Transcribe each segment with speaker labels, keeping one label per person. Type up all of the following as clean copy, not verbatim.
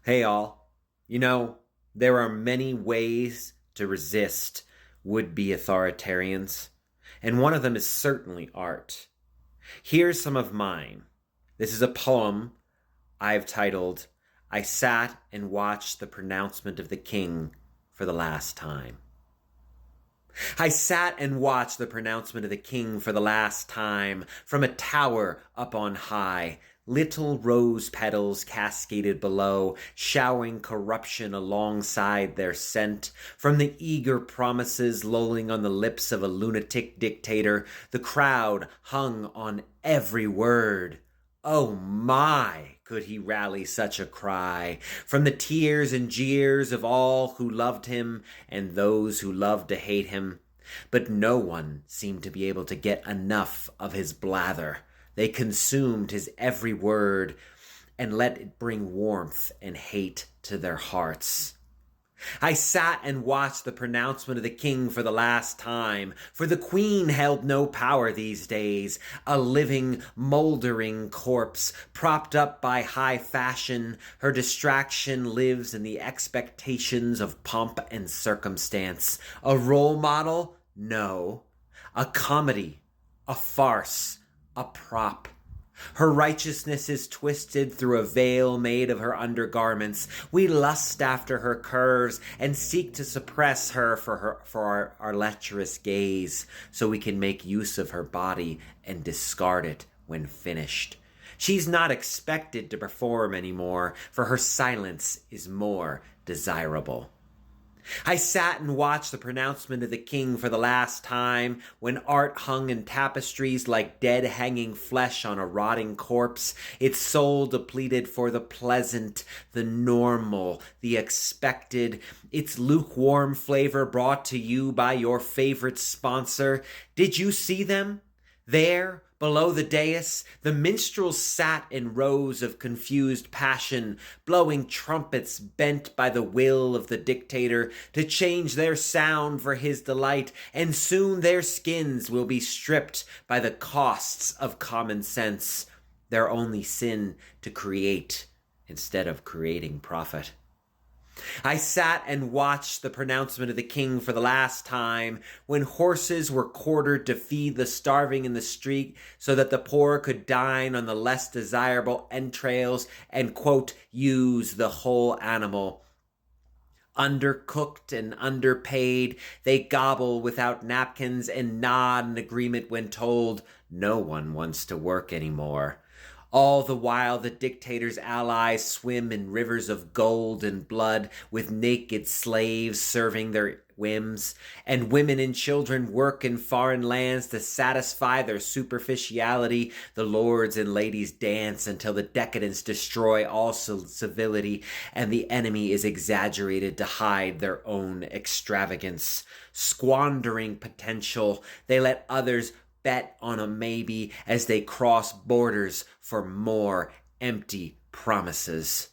Speaker 1: Hey all, there are many ways to resist would-be authoritarians, and one of them is certainly art. Here's some of mine. This is a poem I've titled, I Sat and Watched the Pronouncement of the King for the Last Time. I sat and watched the pronouncement of the king for the last time from a tower up on high. Little rose petals cascaded below, showering corruption alongside their scent. From the eager promises lolling on the lips of a lunatic dictator, the crowd hung on every word. Oh my, could he rally such a cry from the tears and jeers of all who loved him and those who loved to hate him? But no one seemed to be able to get enough of his blather. They consumed his every word and let it bring warmth and hate to their hearts. I sat and watched the pronouncement of the king for the last time, for the queen held no power these days, a living, moldering corpse, propped up by high fashion. Her distraction lives in the expectations of pomp and circumstance. A role model? No. A comedy, a farce, a prop. Her righteousness is twisted through a veil made of her undergarments. We lust after her curves and seek to suppress her for our lecherous gaze, so we can make use of her body and discard it when finished. She's not expected to perform anymore, for her silence is more desirable. I sat and watched the pronouncement of the king for the last time, when art hung in tapestries like dead hanging flesh on a rotting corpse, its soul depleted for the pleasant, the normal, the expected, its lukewarm flavor brought to you by your favorite sponsor. Did you see them? There, below the dais, the minstrels sat in rows of confused passion, blowing trumpets bent by the will of the dictator to change their sound for his delight, and soon their skins will be stripped by the costs of common sense, their only sin to create instead of creating profit. I sat and watched the pronouncement of the king for the last time, when horses were quartered to feed the starving in the street so that the poor could dine on the less desirable entrails and, quote, use the whole animal. Undercooked and underpaid, they gobble without napkins and nod in agreement when told no one wants to work anymore. All the while the dictator's allies swim in rivers of gold and blood, with naked slaves serving their whims, and women and children work in foreign lands to satisfy their superficiality. The lords and ladies dance until the decadents destroy all civility, and the enemy is exaggerated to hide their own extravagance. Squandering potential, they let others bet on a maybe as they cross borders for more empty promises.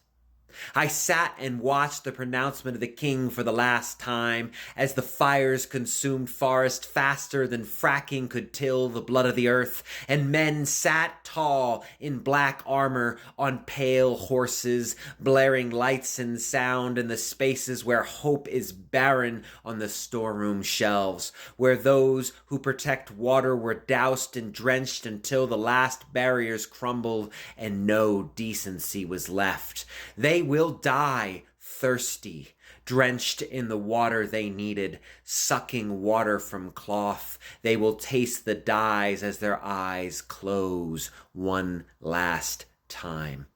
Speaker 1: I sat and watched the pronouncement of the king for the last time, as the fires consumed forest faster than fracking could till the blood of the earth, and men sat tall in black armor on pale horses, blaring lights and sound in the spaces where hope is barren on the storeroom shelves, where those who protect water were doused and drenched until the last barriers crumbled and no decency was left. They will die thirsty, drenched in the water they needed, sucking water from cloth. They will taste the dyes as their eyes close one last time.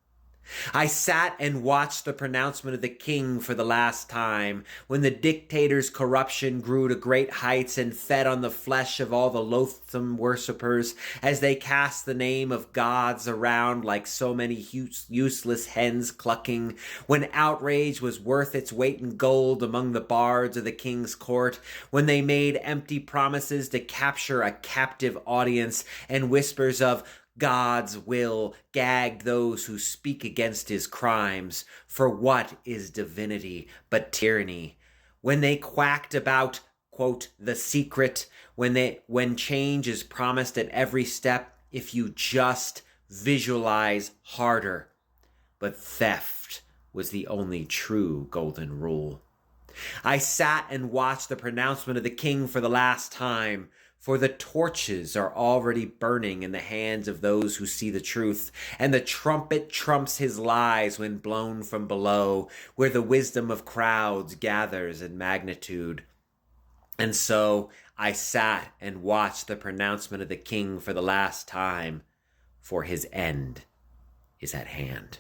Speaker 1: I sat and watched the pronouncement of the king for the last time, when the dictator's corruption grew to great heights and fed on the flesh of all the loathsome worshippers as they cast the name of gods around like so many useless hens clucking, when outrage was worth its weight in gold among the bards of the king's court, when they made empty promises to capture a captive audience, and whispers of God's will gagged those who speak against his crimes. For what is divinity but tyranny? When they quacked about, quote, the secret, when change is promised at every step, if you just visualize harder. But theft was the only true golden rule. I sat and watched the pronouncement of the king for the last time, for the torches are already burning in the hands of those who see the truth, and the trumpet trumps his lies when blown from below, where the wisdom of crowds gathers in magnitude. And so I sat and watched the pronouncement of the king for the last time, for his end is at hand.